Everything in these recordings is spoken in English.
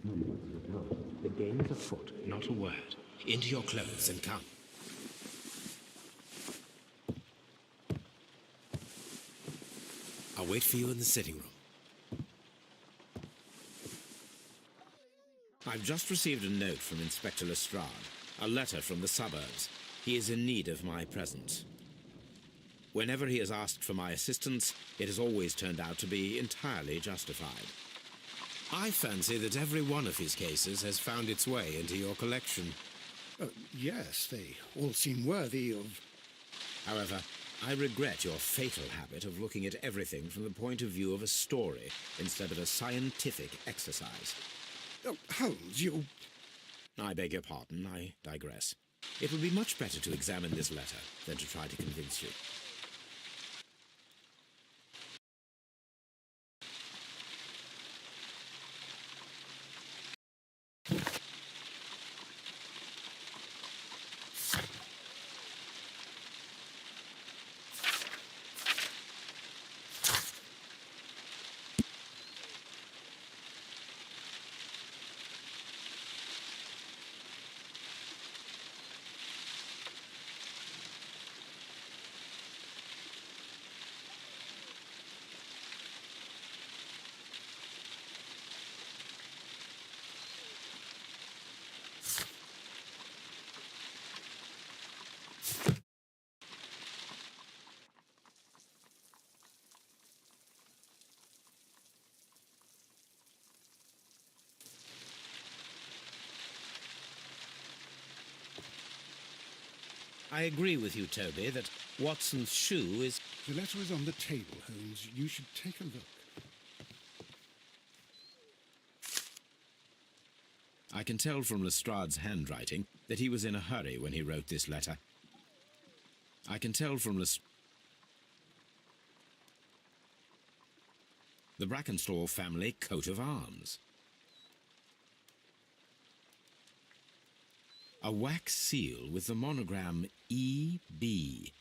The game is afoot. Not a word. Into your clothes and come. I'll wait for you in the sitting room. I've just received a note from Inspector Lestrade, a letter from the suburbs. He is in need of my presence. Whenever he has asked for my assistance, it has always turned out to be entirely justified. I fancy that every one of his cases has found its way into your collection. Yes, they all seem worthy of... However, I regret your fatal habit of looking at everything from the point of view of a story instead of a scientific exercise. Oh, Holmes, you... I beg your pardon, I digress. It would be much better to examine this letter than to try to convince you. I agree with you, Toby, that Watson's shoe is... The letter is on the table, Holmes. You should take a look. I can tell from Lestrade's handwriting that he was in a hurry when he wrote this letter. I can tell from the Brackenstall family coat of arms. A wax seal with the monogram E.B.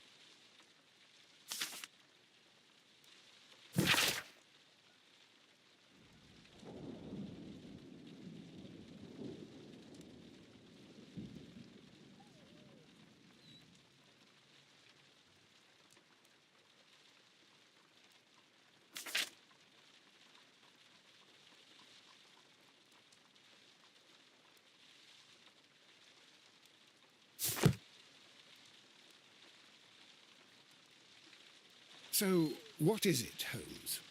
So, what is it, Holmes?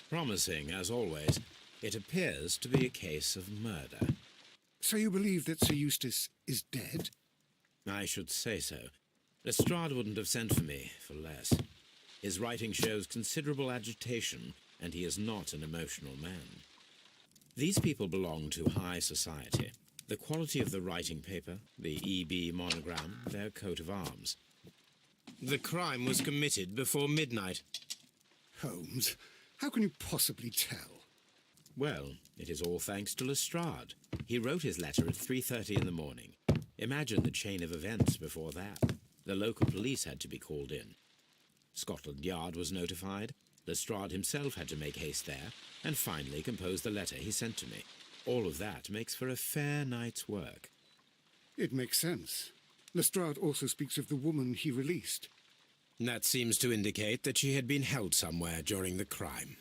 Promising, as always, it appears to be a case of murder. So you believe that Sir Eustace is dead? I should say so. Lestrade wouldn't have sent for me for less. His writing shows considerable agitation, and he is not an emotional man. These people belong to high society. The quality of the writing paper, the E.B. monogram, their coat of arms. The crime was committed before midnight. Holmes, how can you possibly tell? Well, it is all thanks to Lestrade. He wrote his letter at 3:30 in the morning. Imagine the chain of events before that. The local police had to be called in. Scotland Yard was notified. Lestrade himself had to make haste there, and finally compose the letter he sent to me. All of that makes for a fair night's work. It makes sense. Lestrade also speaks of the woman he released. That seems to indicate that she had been held somewhere during the crime.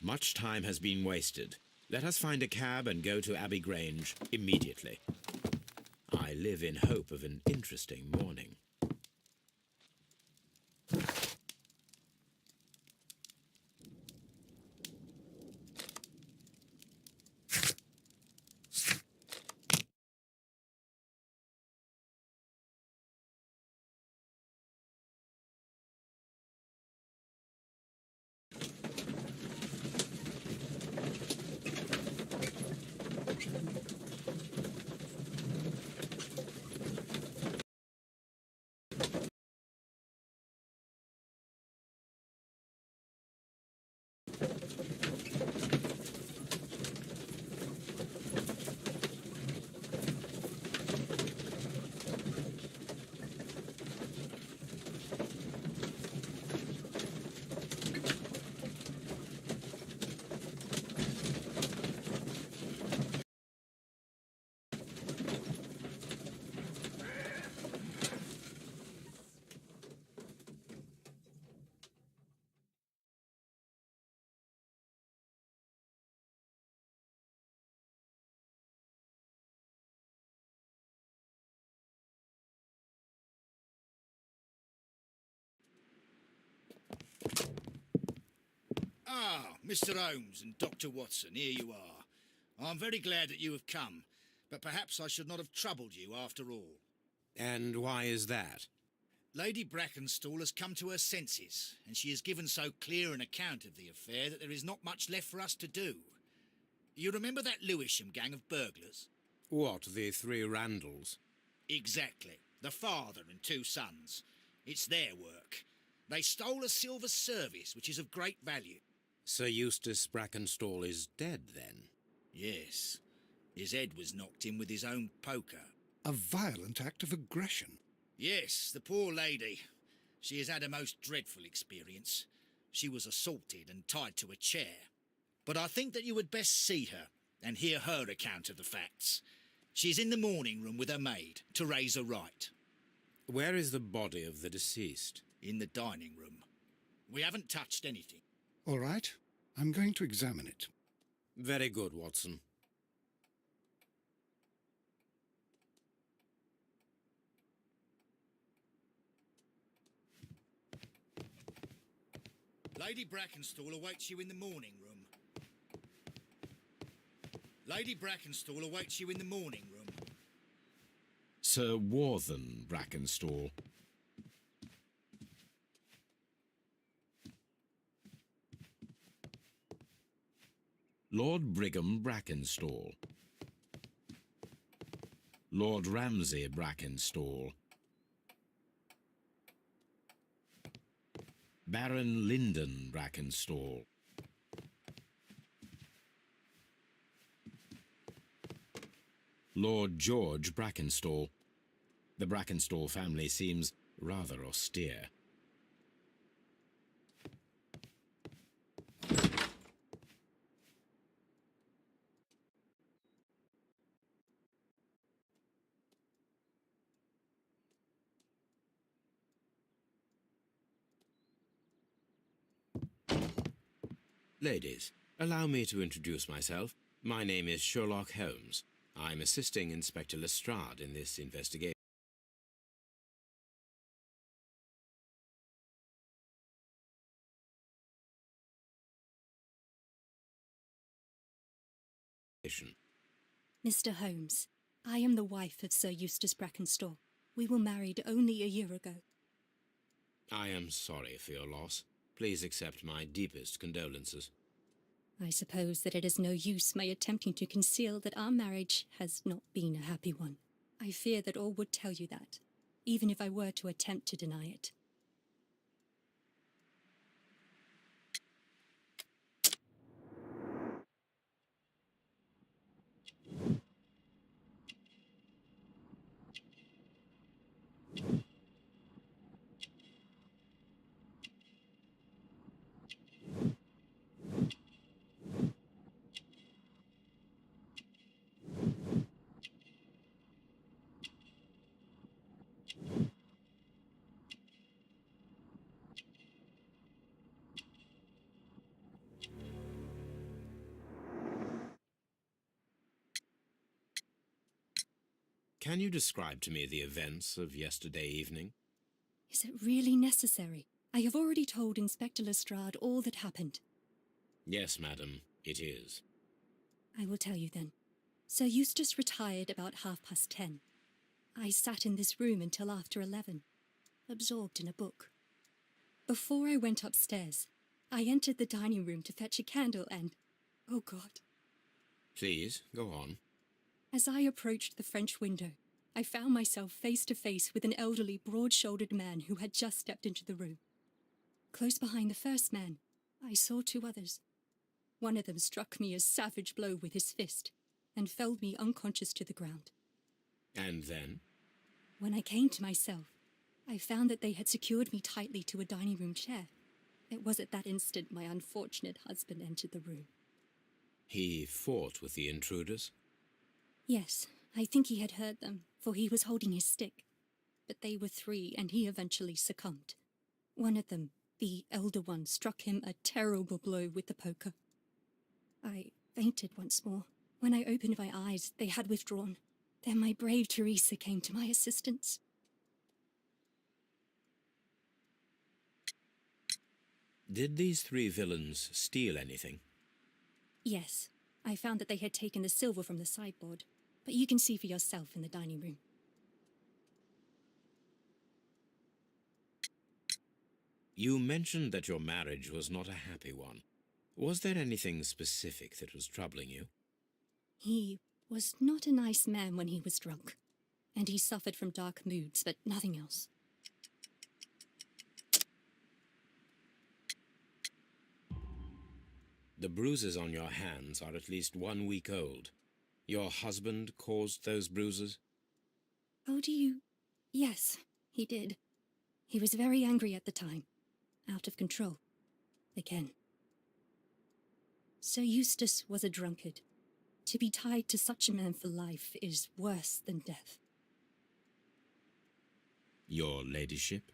Much time has been wasted. Let us find a cab and go to Abbey Grange immediately. I live in hope of an interesting morning. Ah, Mr. Holmes and Dr. Watson, here you are. I'm very glad that you have come, but perhaps I should not have troubled you after all. And why is that? Lady Brackenstall has come to her senses, and she has given so clear an account of the affair that there is not much left for us to do. You remember that Lewisham gang of burglars? What, the three Randalls? Exactly. The father and two sons. It's their work. They stole a silver service, which is of great value. Sir Eustace Brackenstall is dead, then? Yes. His head was knocked in with his own poker. A violent act of aggression. Yes, the poor lady. She has had a most dreadful experience. She was assaulted and tied to a chair. But I think that you would best see her and hear her account of the facts. She's in the morning room with her maid, Teresa Wright. Where is the body of the deceased? In the dining room. We haven't touched anything. All right, I'm going to examine it. Very good, Watson. Lady Brackenstall awaits you in the morning room. Lady Brackenstall awaits you in the morning room. Sir Warthen Brackenstall. Lord Brigham Brackenstall. Lord Ramsay Brackenstall. Baron Lyndon Brackenstall. Lord George Brackenstall. The Brackenstall family seems rather austere. Ladies, allow me to introduce myself. My name is Sherlock Holmes. I'm assisting Inspector Lestrade in this investigation. Mr. Holmes, I am the wife of Sir Eustace Brackenstall. We were married only a year ago. I am sorry for your loss. Please accept my deepest condolences. I suppose that it is no use my attempting to conceal that our marriage has not been a happy one. I fear that all would tell you that, even if I were to attempt to deny it. Can you describe to me the events of yesterday evening? Is it really necessary? I have already told Inspector Lestrade all that happened. Yes, madam, it is. I will tell you then. Sir Eustace retired about 10:30. I sat in this room until after 11, absorbed in a book. Before I went upstairs, I entered the dining room to fetch a candle and... oh God. Please, go on. As I approached the French window, I found myself face to face with an elderly, broad-shouldered man who had just stepped into the room. Close behind the first man, I saw two others. One of them struck me a savage blow with his fist and felled me unconscious to the ground. And then? When I came to myself, I found that they had secured me tightly to a dining room chair. It was at that instant my unfortunate husband entered the room. He fought with the intruders? Yes, I think he had heard them, for he was holding his stick. But they were three, and he eventually succumbed. One of them, the elder one, struck him a terrible blow with the poker. I fainted once more. When I opened my eyes, they had withdrawn. Then my brave Teresa came to my assistance. Did these three villains steal anything? Yes, I found that they had taken the silver from the sideboard, but you can see for yourself in the dining room. You mentioned that your marriage was not a happy one. Was there anything specific that was troubling you? He was not a nice man when he was drunk, and he suffered from dark moods, but nothing else. The bruises on your hands are at least 1 week old. Your husband caused those bruises? Oh, do you? Yes, he did. He was very angry at the time. Out of control. Again. Sir Eustace was a drunkard. To be tied to such a man for life is worse than death. Your ladyship?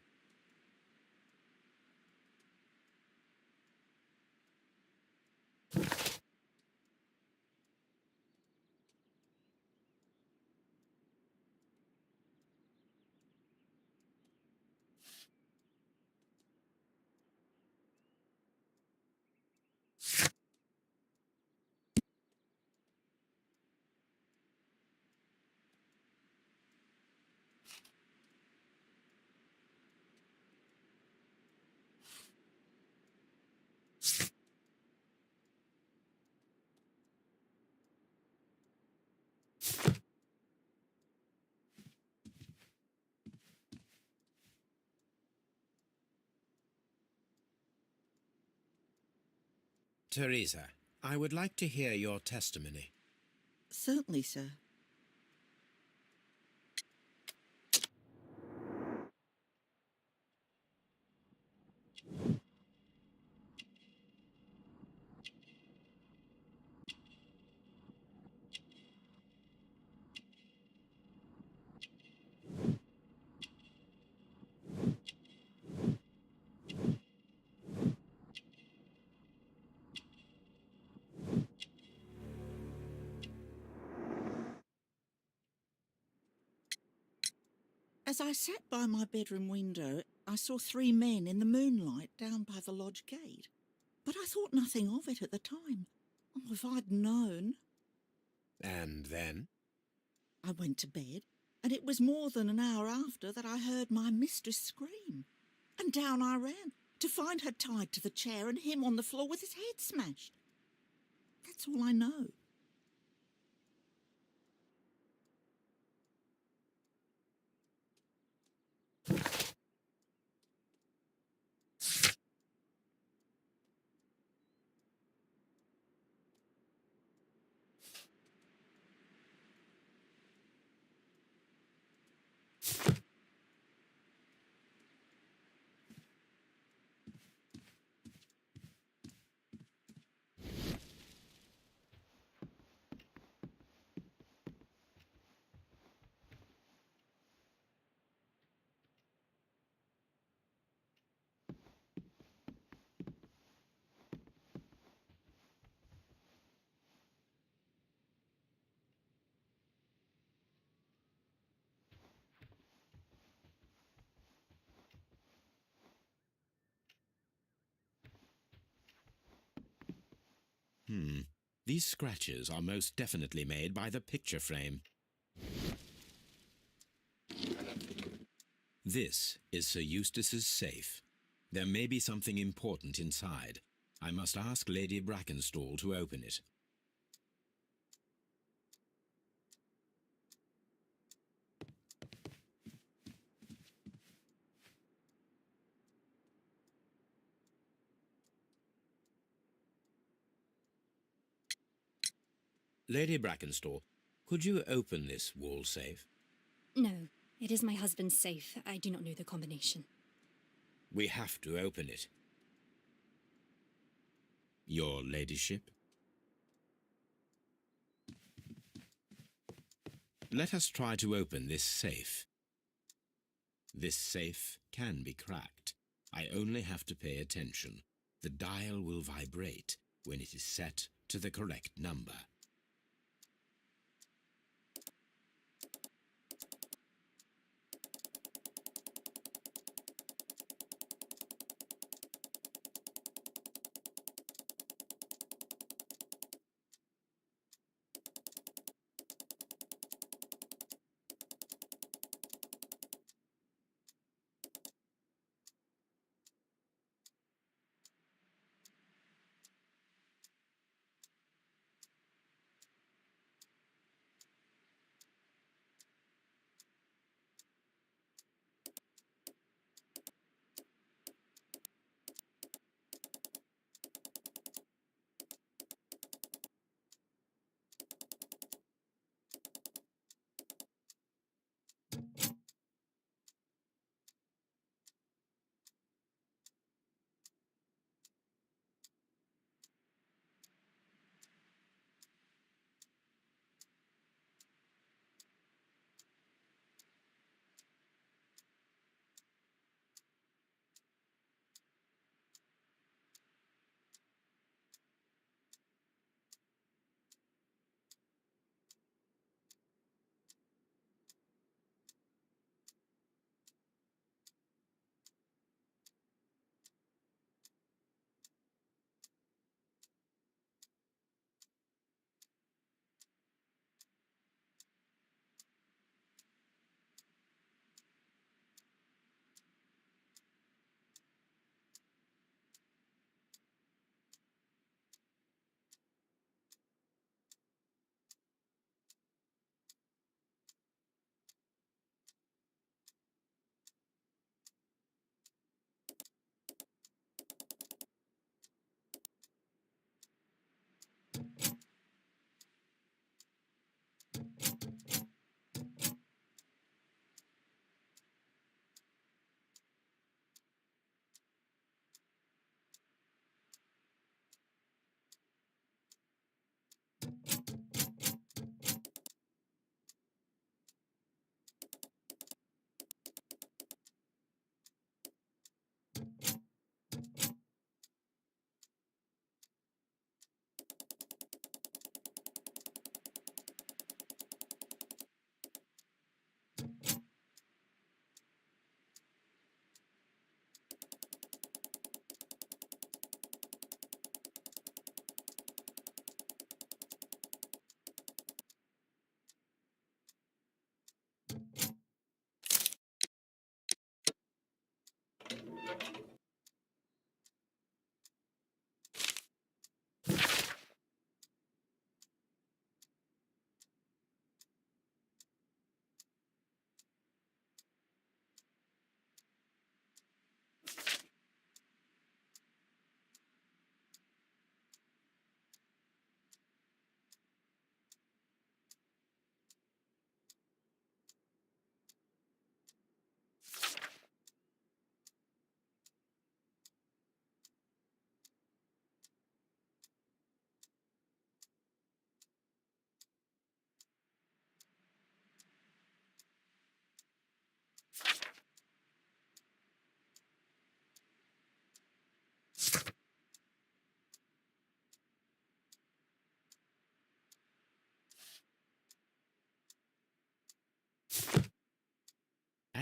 Teresa, I would like to hear your testimony. Certainly, sir. As I sat by my bedroom window, I saw 3 men in the moonlight down by the lodge gate. But I thought nothing of it at the time. Oh, if I'd known. And then? I went to bed, and it was more than an hour after that I heard my mistress scream. And down I ran, to find her tied to the chair and him on the floor with his head smashed. That's all I know. These scratches are most definitely made by the picture frame. This is Sir Eustace's safe. There may be something important inside. I must ask Lady Brackenstall to open it. Lady Brackenstall, could you open this wall safe? No, it is my husband's safe. I do not know the combination. We have to open it. Your ladyship? Let us try to open this safe. This safe can be cracked. I only have to pay attention. The dial will vibrate when it is set to the correct number.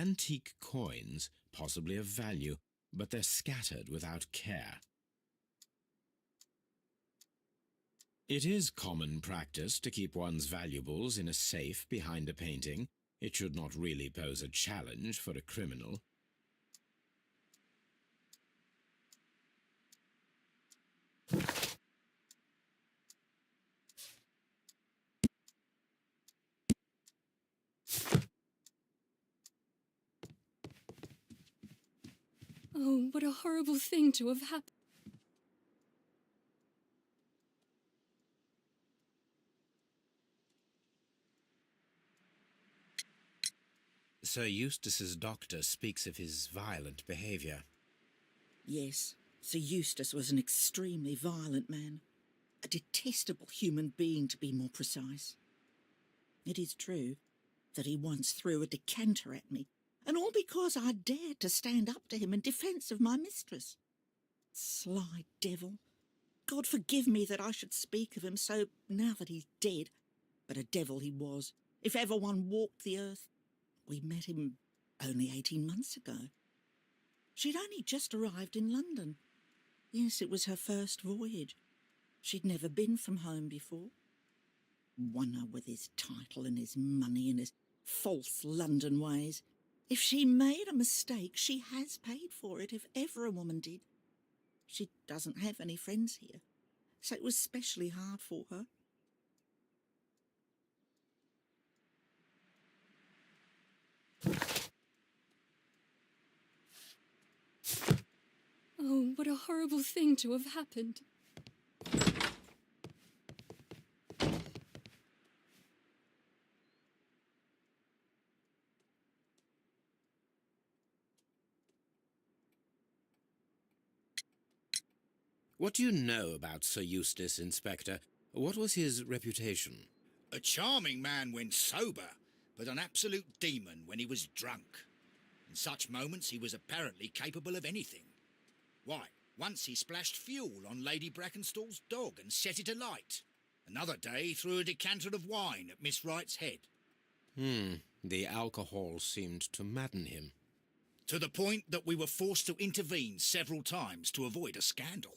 Antique coins, possibly of value, but they're scattered without care. It is common practice to keep one's valuables in a safe behind a painting. It should not really pose a challenge for a criminal. Oh, what a horrible thing to have happened. Sir Eustace's doctor speaks of his violent behaviour. Yes, Sir Eustace was an extremely violent man. A detestable human being, to be more precise. It is true that he once threw a decanter at me, and all because I dared to stand up to him in defence of my mistress. Sly devil. God forgive me that I should speak of him so now that he's dead, but a devil he was, if ever one walked the earth. We met him only 18 months ago. She'd only just arrived in London. Yes, it was her first voyage. She'd never been from home before. Wonder with his title and his money and his false London ways. If she made a mistake, she has paid for it, if ever a woman did. She doesn't have any friends here, so it was specially hard for her. Oh, what a horrible thing to have happened. What do you know about Sir Eustace, Inspector? What was his reputation? A charming man when sober, but an absolute demon when he was drunk. In such moments he was apparently capable of anything. Why, once he splashed fuel on Lady Brackenstall's dog and set it alight. Another day he threw a decanter of wine at Miss Wright's head. The alcohol seemed to madden him. To the point that we were forced to intervene several times to avoid a scandal.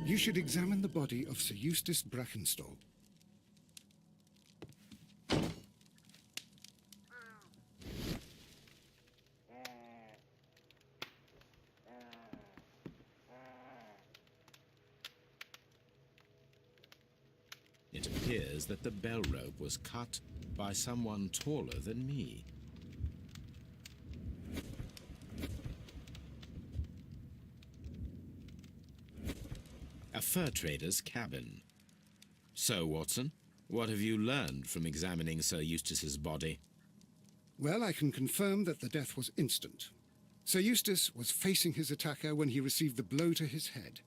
You should examine the body of Sir Eustace Brackenstall. It appears that the bell rope was cut by someone taller than me. A fur trader's cabin. So, Watson, what have you learned from examining Sir Eustace's body? Well, I can confirm that the death was instant. Sir Eustace was facing his attacker when he received the blow to his head.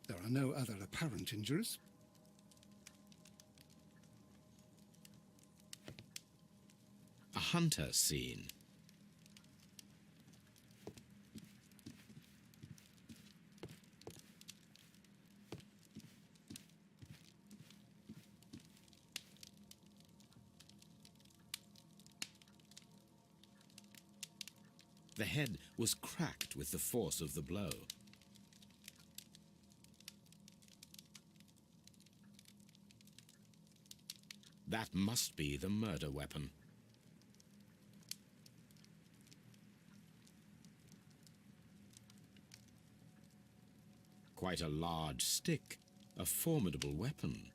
There are no other apparent injuries. A hunter scene. The head was cracked with the force of the blow. That must be the murder weapon. Quite a large stick, a formidable weapon.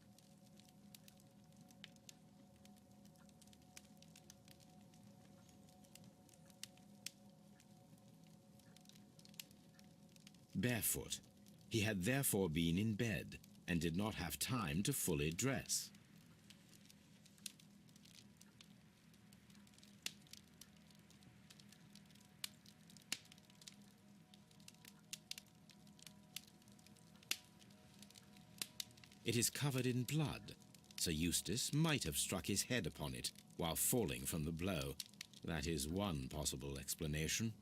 barefoot. He had therefore been in bed and did not have time to fully dress. It is covered in blood. Sir Eustace might have struck his head upon it while falling from the blow. That is one possible explanation.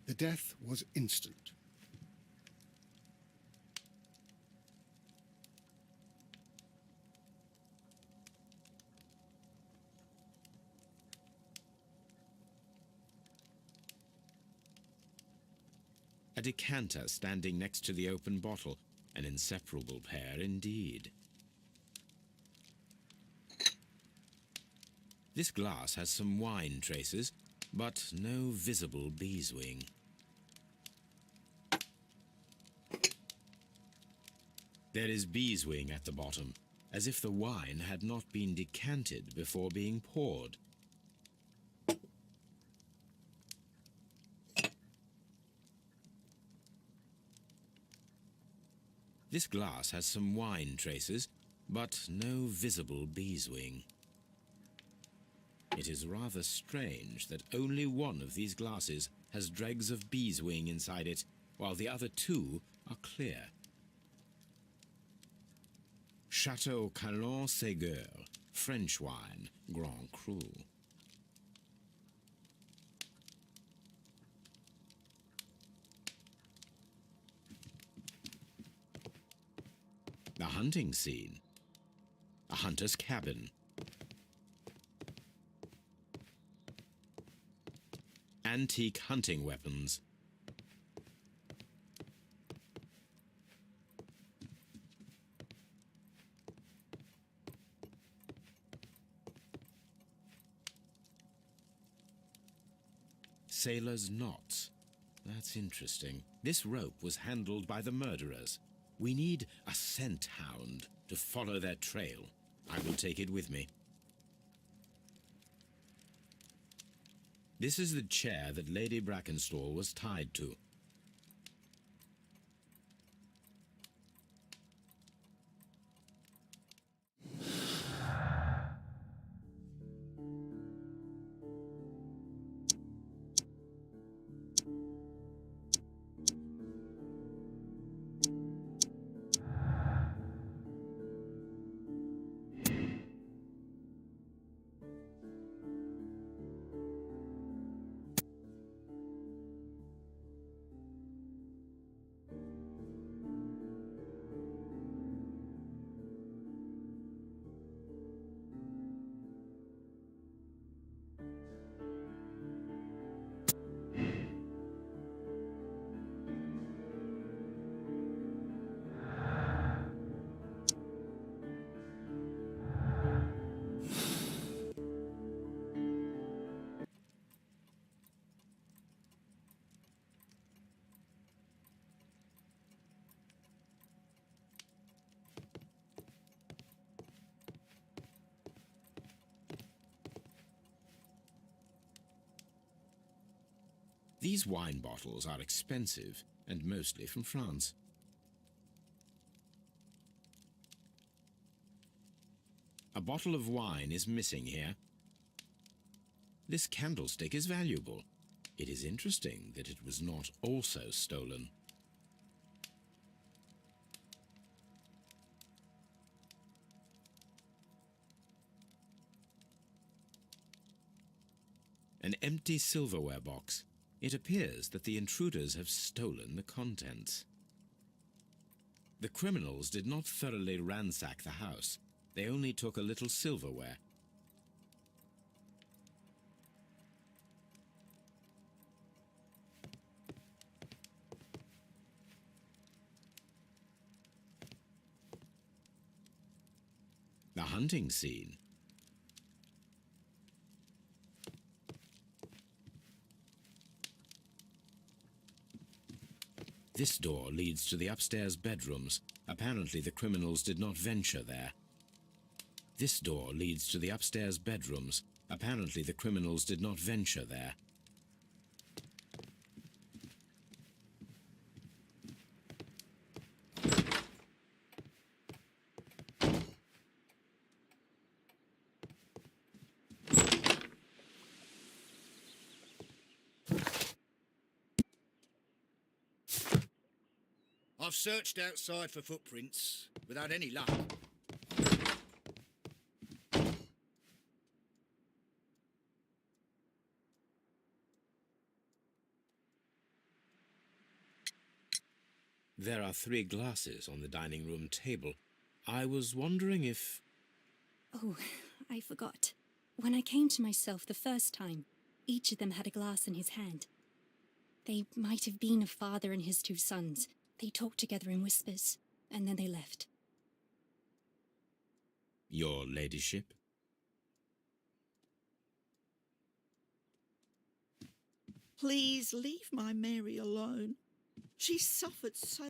The death was instant. A decanter standing next to the open bottle, an inseparable pair indeed. This glass has some wine traces, but no visible beeswing. There is beeswing at the bottom, as if the wine had not been decanted before being poured. This glass has some wine traces, but no visible beeswing. It is rather strange that only one of these glasses has dregs of beeswing inside it, while the other two are clear. Chateau Calon-Ségur, French wine, Grand Cru. The hunting scene. A hunter's cabin. Antique hunting weapons. Sailor's knots. That's interesting. This rope was handled by the murderers. We need a scent hound to follow their trail. I will take it with me. This is the chair that Lady Brackenstall was tied to. These wine bottles are expensive and mostly from France. A bottle of wine is missing here. This candlestick is valuable. It is interesting that it was not also stolen. An empty silverware box. It appears that the intruders have stolen the contents. The criminals did not thoroughly ransack the house. They only took a little silverware. The hunting scene. This door leads to the upstairs bedrooms. Apparently the criminals did not venture there. This door leads to the upstairs bedrooms. Apparently the criminals did not venture there. I've searched outside for footprints without any luck. There are 3 glasses on the dining room table. I was wondering if... Oh, I forgot. When I came to myself the first time, each of them had a glass in his hand. They might have been a father and his 2 sons. They talked together in whispers, and then they left. Your ladyship? Please leave my Mary alone. She suffered so...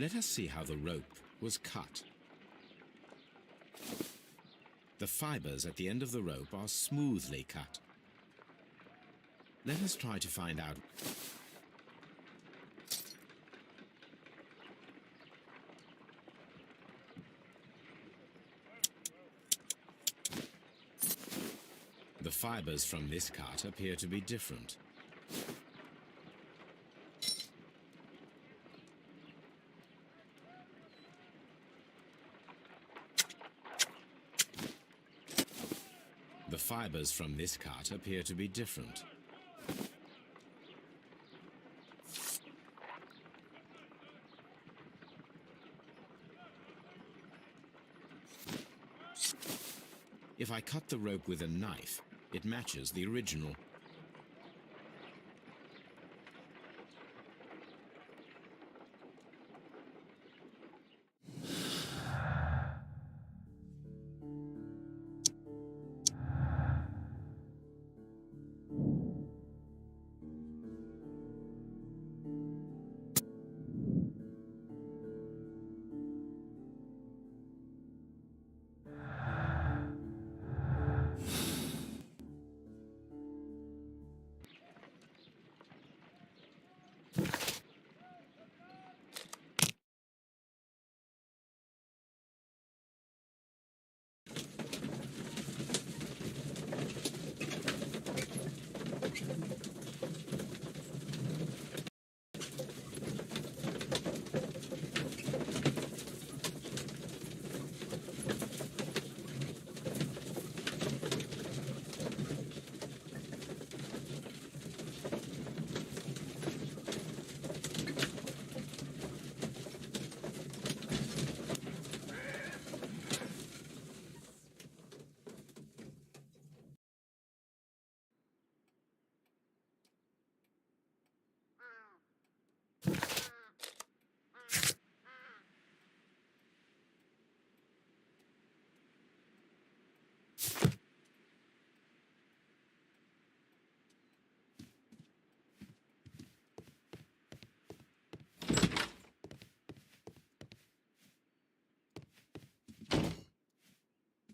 Let us see how the rope was cut. The fibers at the end of the rope are smoothly cut. Let us try to find out. The fibers from this cut appear to be different. The fibers from this cut appear to be different. If I cut the rope with a knife, it matches the original.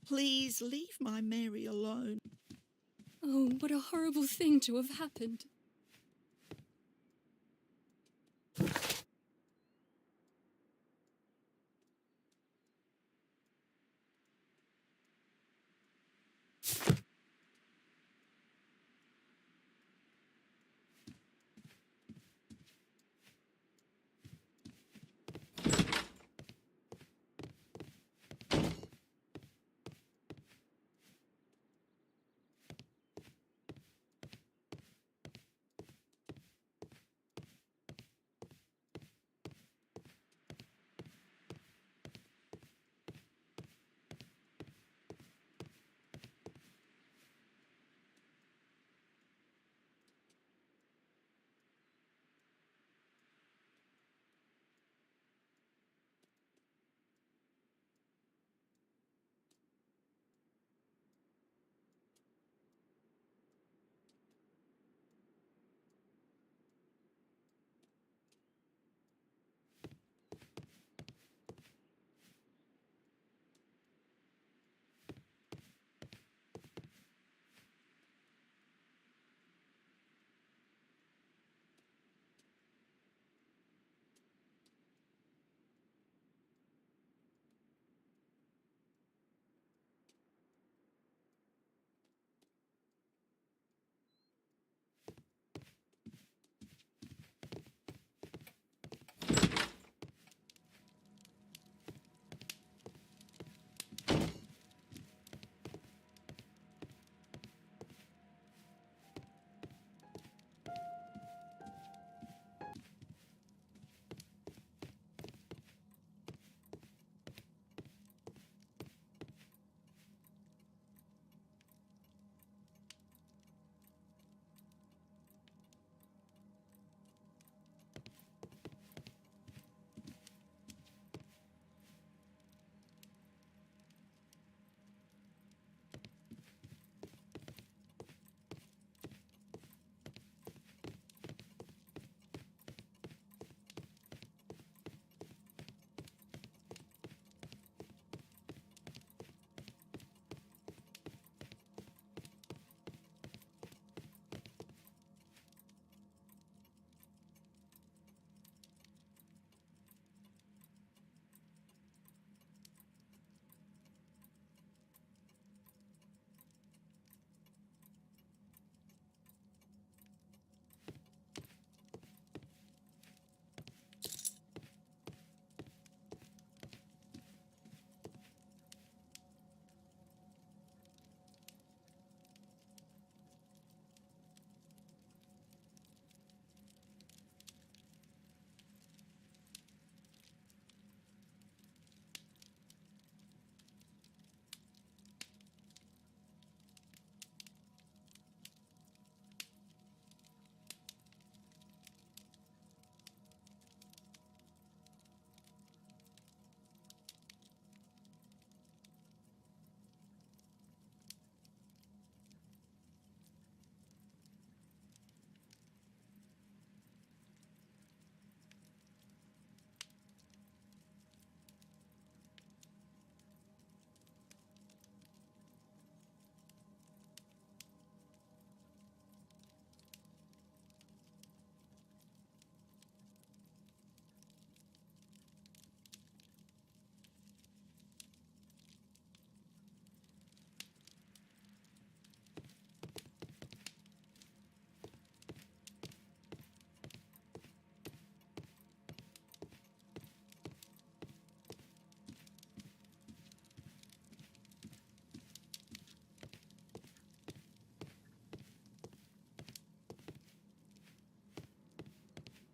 Please leave my Mary alone. Oh, what a horrible thing to have happened.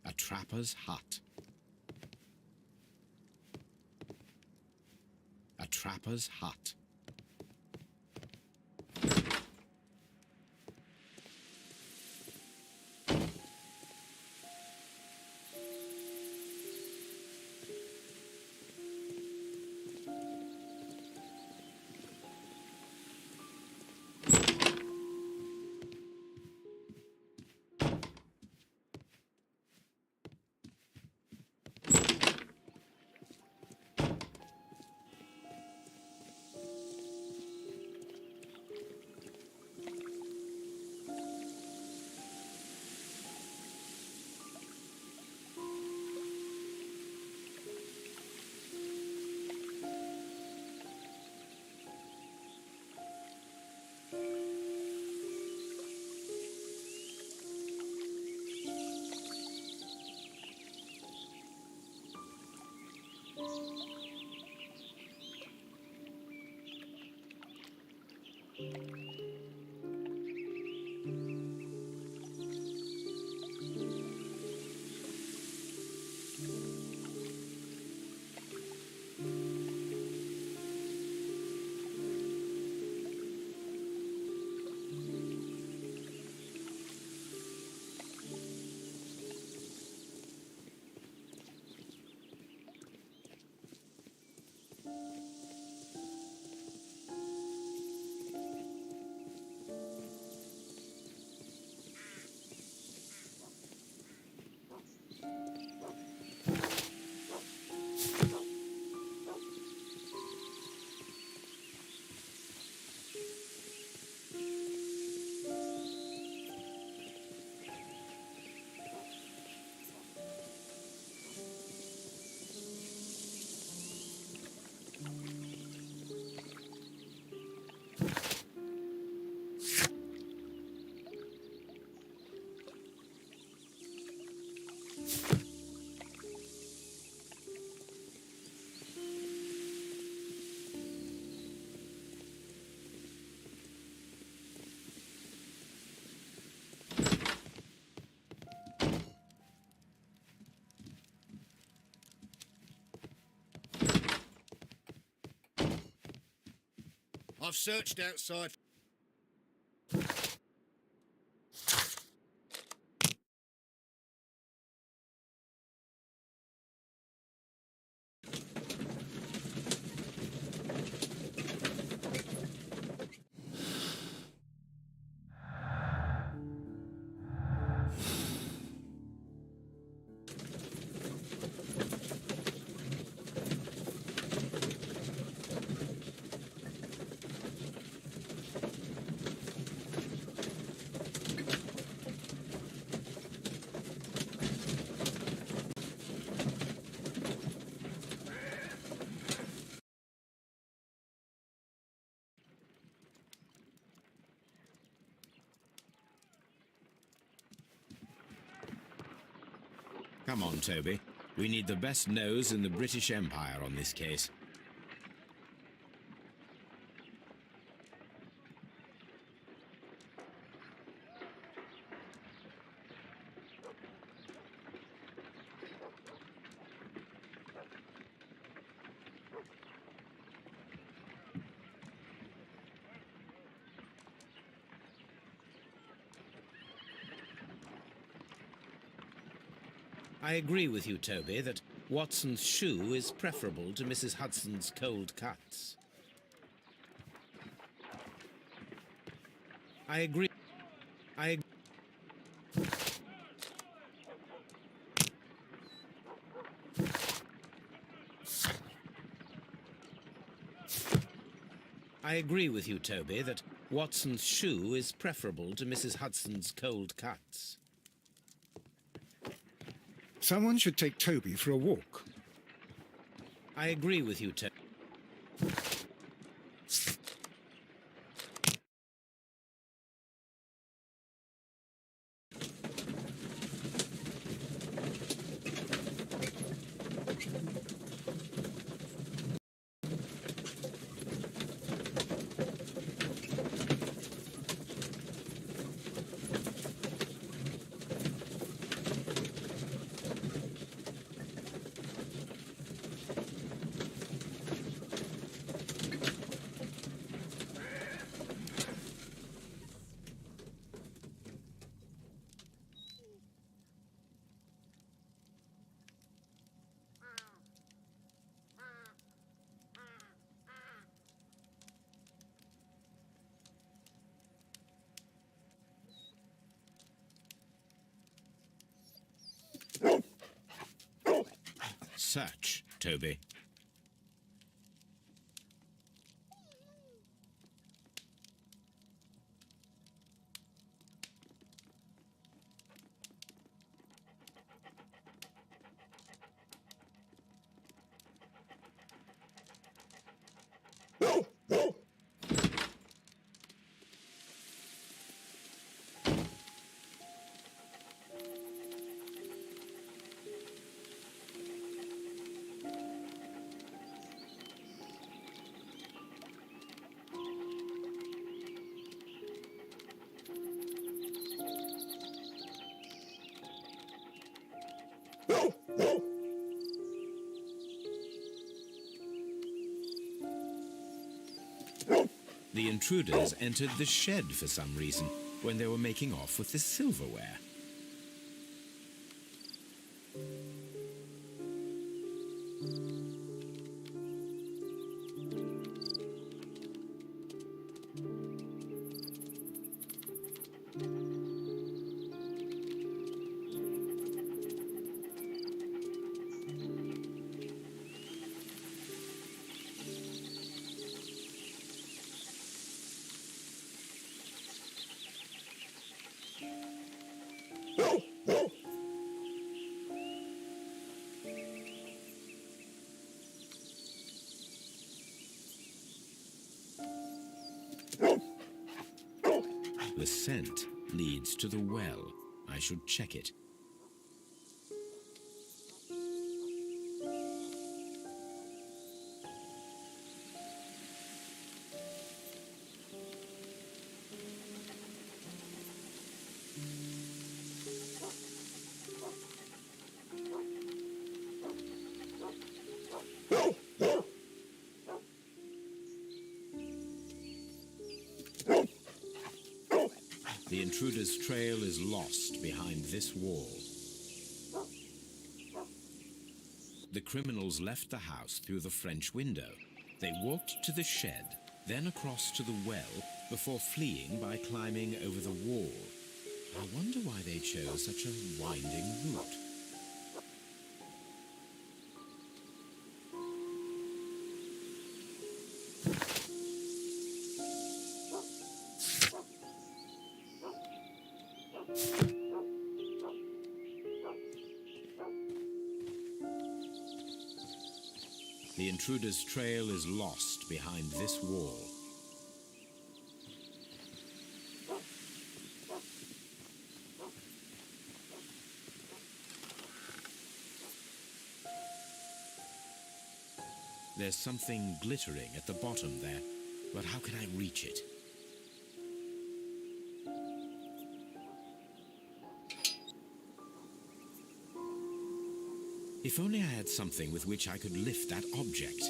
A trapper's hut. A trapper's hut. I've searched outside. Come on, Toby. We need the best nose in the British Empire on this case. I agree with you, Toby, that Watson's shoe is preferable to Mrs. Hudson's cold cuts. I agree. I agree with you, Toby, that Watson's shoe is preferable to Mrs. Hudson's cold cuts. Someone should take Toby for a walk. I agree with you, Toby. Such, Toby. The intruders entered the shed for some reason when they were making off with the silverware. The scent leads to the well. I should check it. The intruder's trail is lost behind this wall. The criminals left the house through the French window. They walked to the shed, then across to the well, before fleeing by climbing over the wall. I wonder why they chose such a winding route. The intruder's trail is lost behind this wall. There's something glittering at the bottom there, but how can I reach it? If only I had something with which I could lift that object.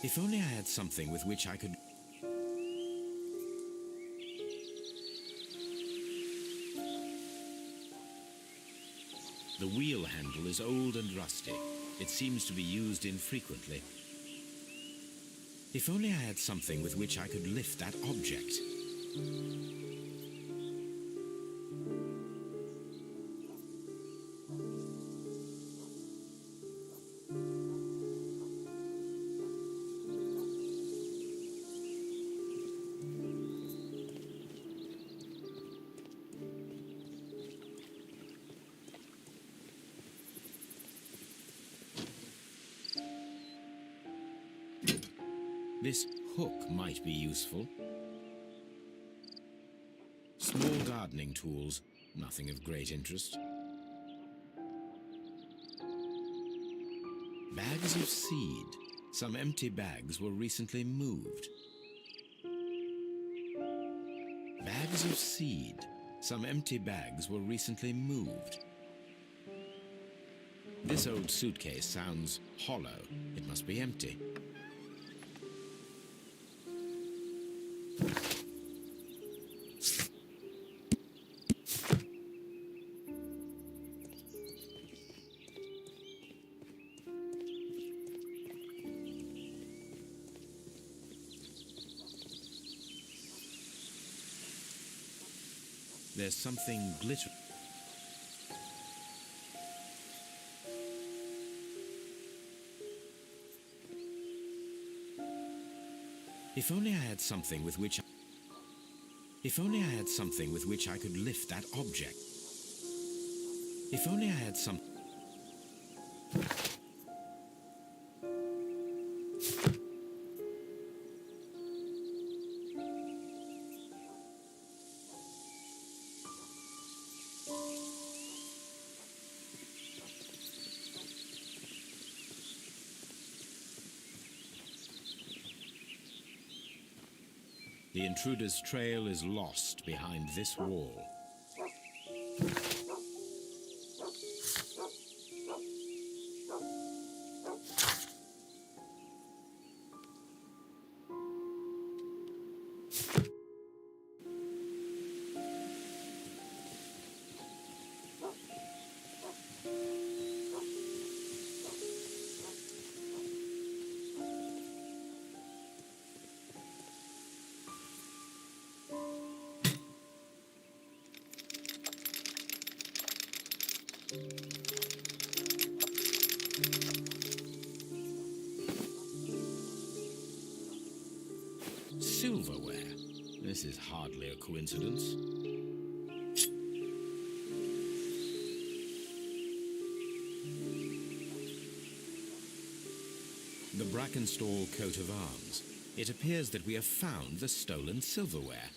If only I had something with which I could... The wheel handle is old and rusty. It seems to be used infrequently. If only I had something with which I could lift that object. This hook might be useful. Small gardening tools, nothing of great interest. Bags of seed. Some empty bags were recently moved. Bags of seed. Some empty bags were recently moved. This old suitcase sounds hollow. It must be empty. There's something glittering. If only I had something with which... If only I had something with which I could lift that object. If only I had some... The intruder's trail is lost behind this wall. Silverware. This is hardly a coincidence. The Brackenstall coat of arms. It appears that we have found the stolen silverware.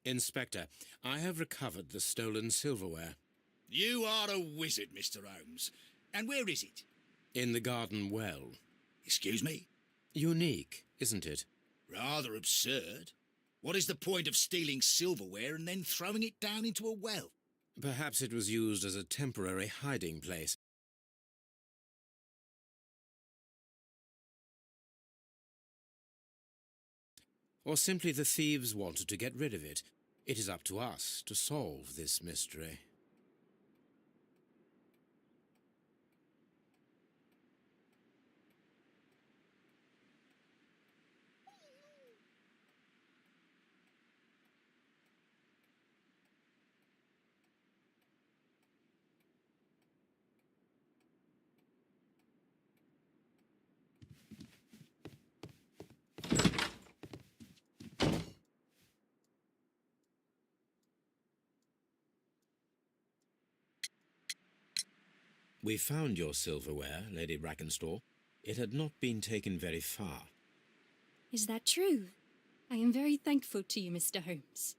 Inspector, I have recovered the stolen silverware. You are a wizard, Mr. Holmes. And where is it? In the garden well. Excuse me? Unique, isn't it? Rather absurd. What is the point of stealing silverware and then throwing it down into a well? Perhaps it was used as a temporary hiding place. Or simply the thieves wanted to get rid of it. It is up to us to solve this mystery. We found your silverware, Lady Brackenstall. It had not been taken very far. Is that true? I am very thankful to you, Mr. Holmes.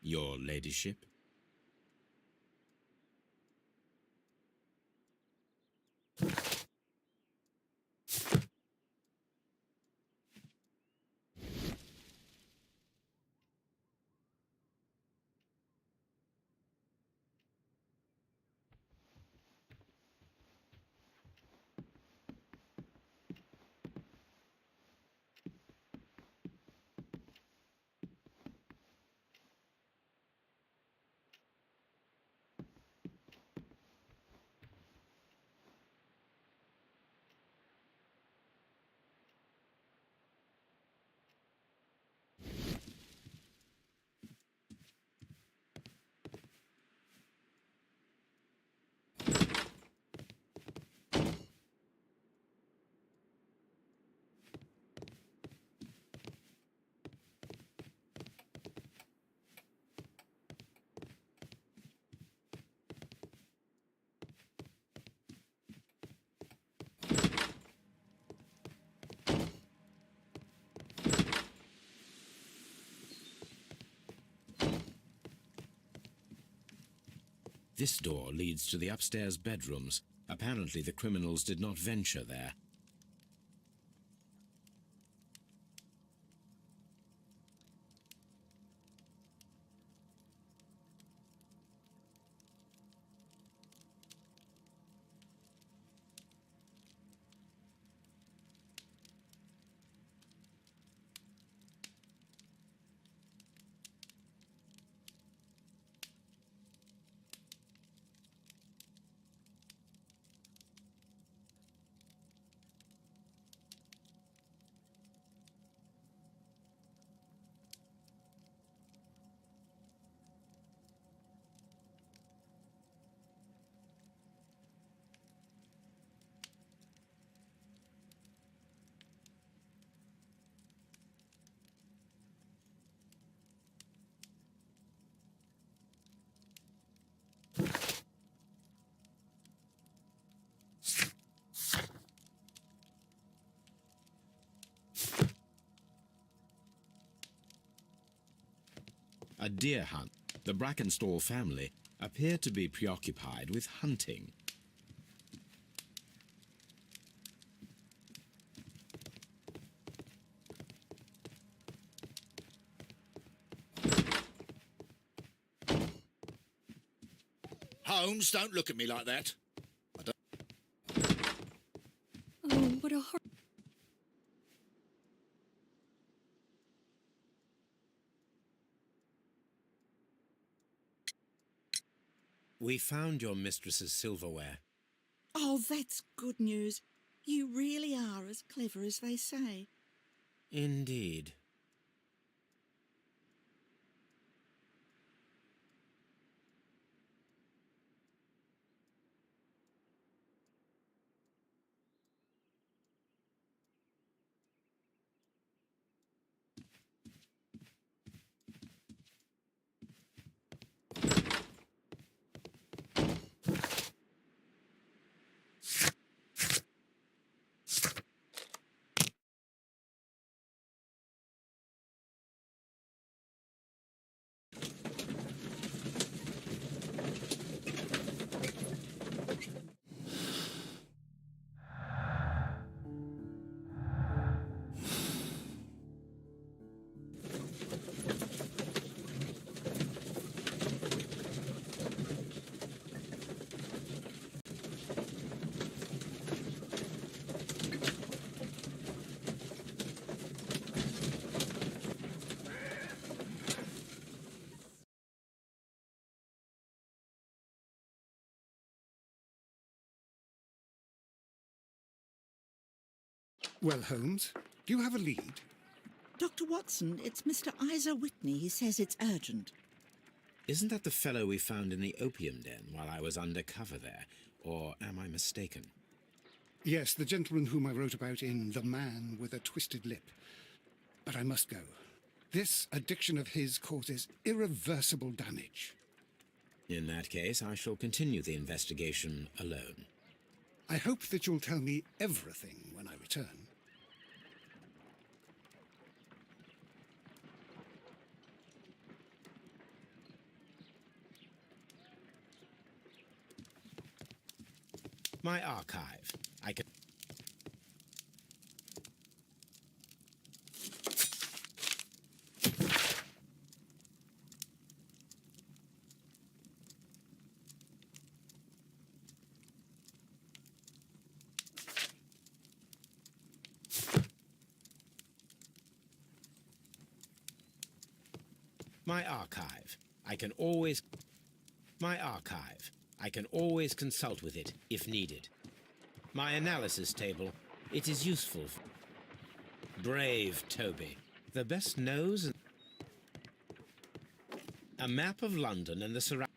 Your ladyship? This door leads to the upstairs bedrooms. Apparently the criminals did not venture there. a deer hunt. The Brackenstall family appear to be preoccupied with hunting. Holmes, don't look at me like that. Oh, what a horror. We found your mistress's silverware. Oh, that's good news. You really are as clever as they say. Indeed. Well, Holmes, do you have a lead? Dr. Watson, it's Mr. Isa Whitney. He says it's urgent. Isn't that the fellow we found in the opium den while I was undercover there? Or am I mistaken? Yes, the gentleman whom I wrote about in The Man with a Twisted Lip. But I must go. This addiction of his causes irreversible damage. In that case, I shall continue the investigation alone. I hope that you'll tell me everything when I return. My archive. I can... My archive. I can always... My archive. I can always consult with it, if needed. My analysis table. It is useful. Brave Toby. The best nose and... A map of London and the surroundings.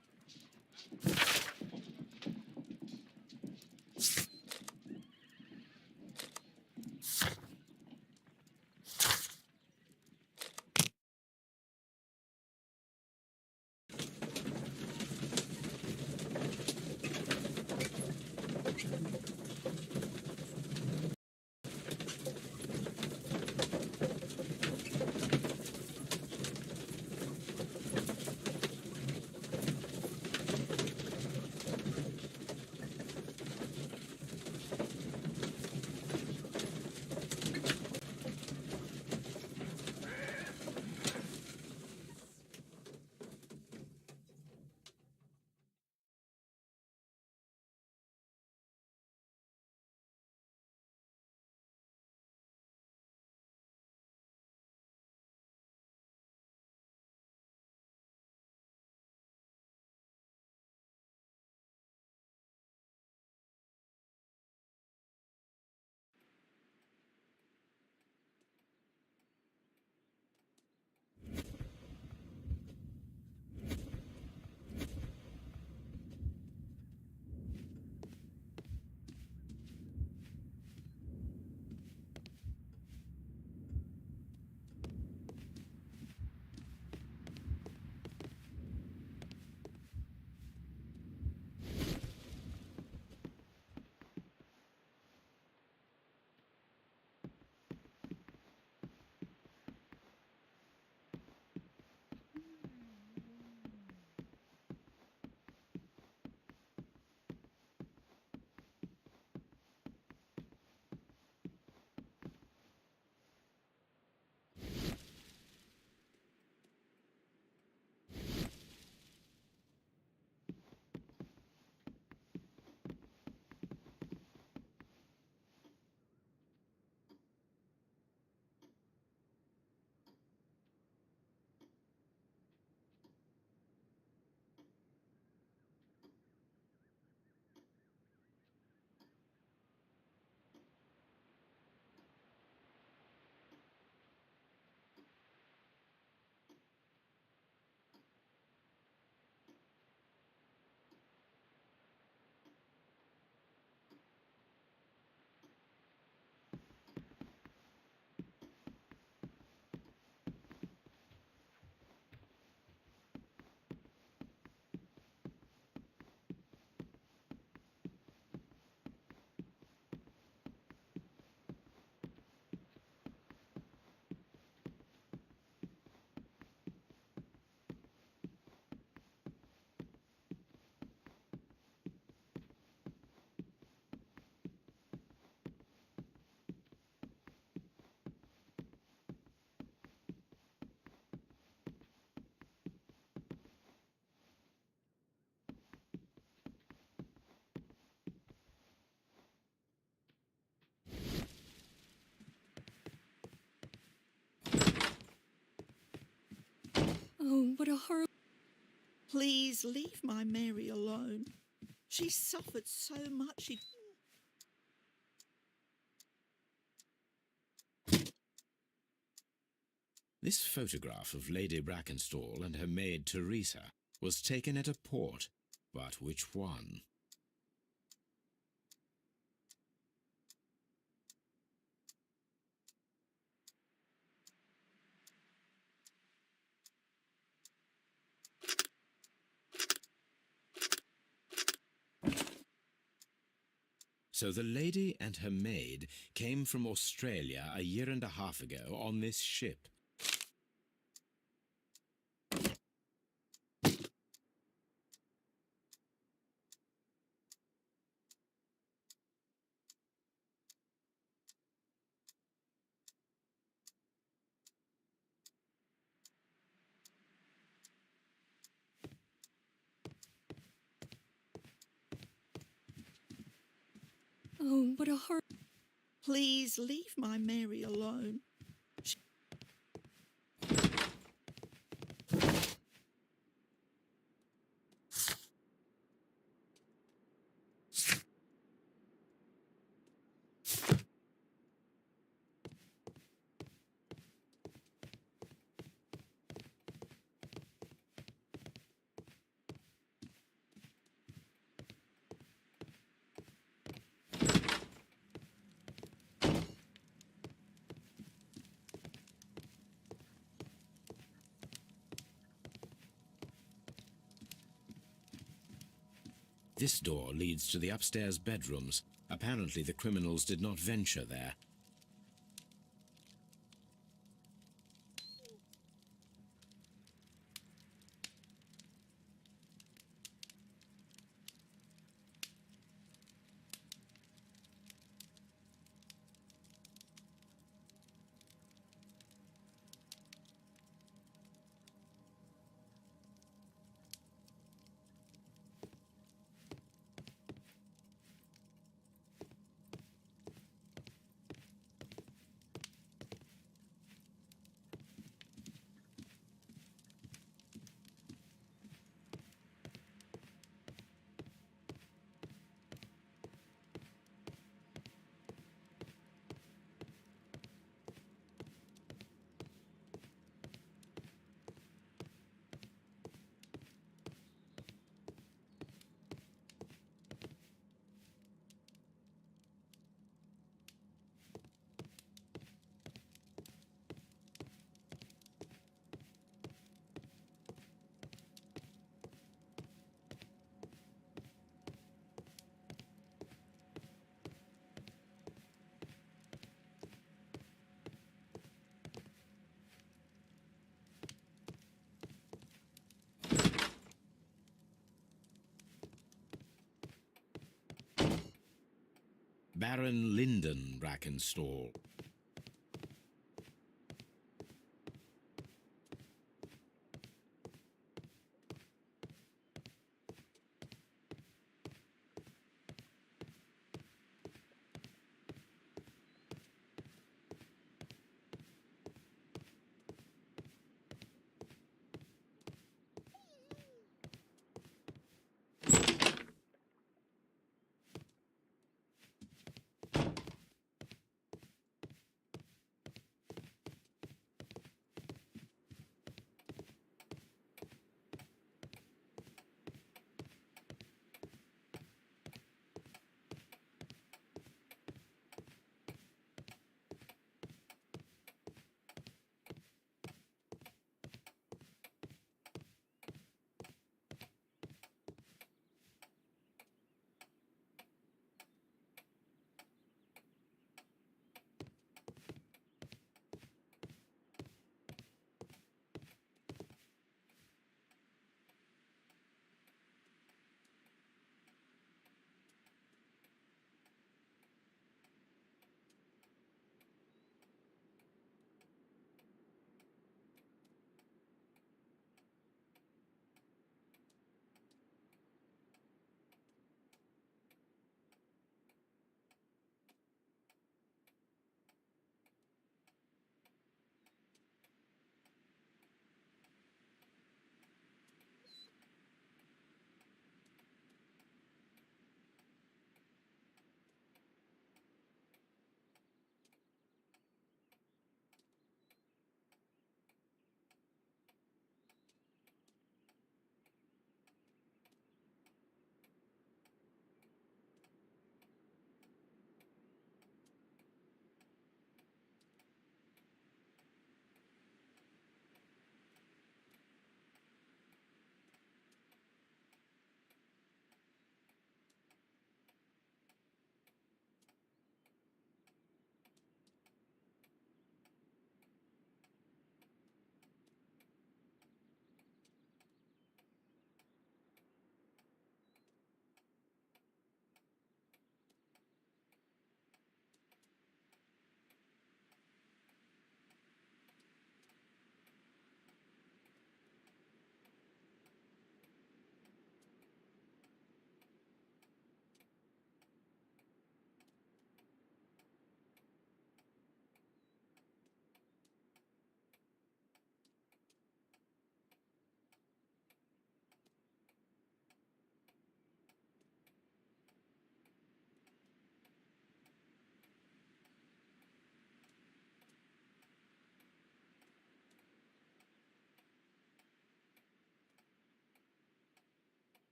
a horrible... Please leave my Mary alone. She suffered so much. This photograph of Lady Brackenstall and her maid Teresa was taken at a port, but which one? So the lady and her maid came from Australia a year and a half ago on this ship. Oh, what a horror... Please leave my Mary alone. This door leads to the upstairs bedrooms. Apparently the criminals did not venture there. Baron Lyndon Brackenstall.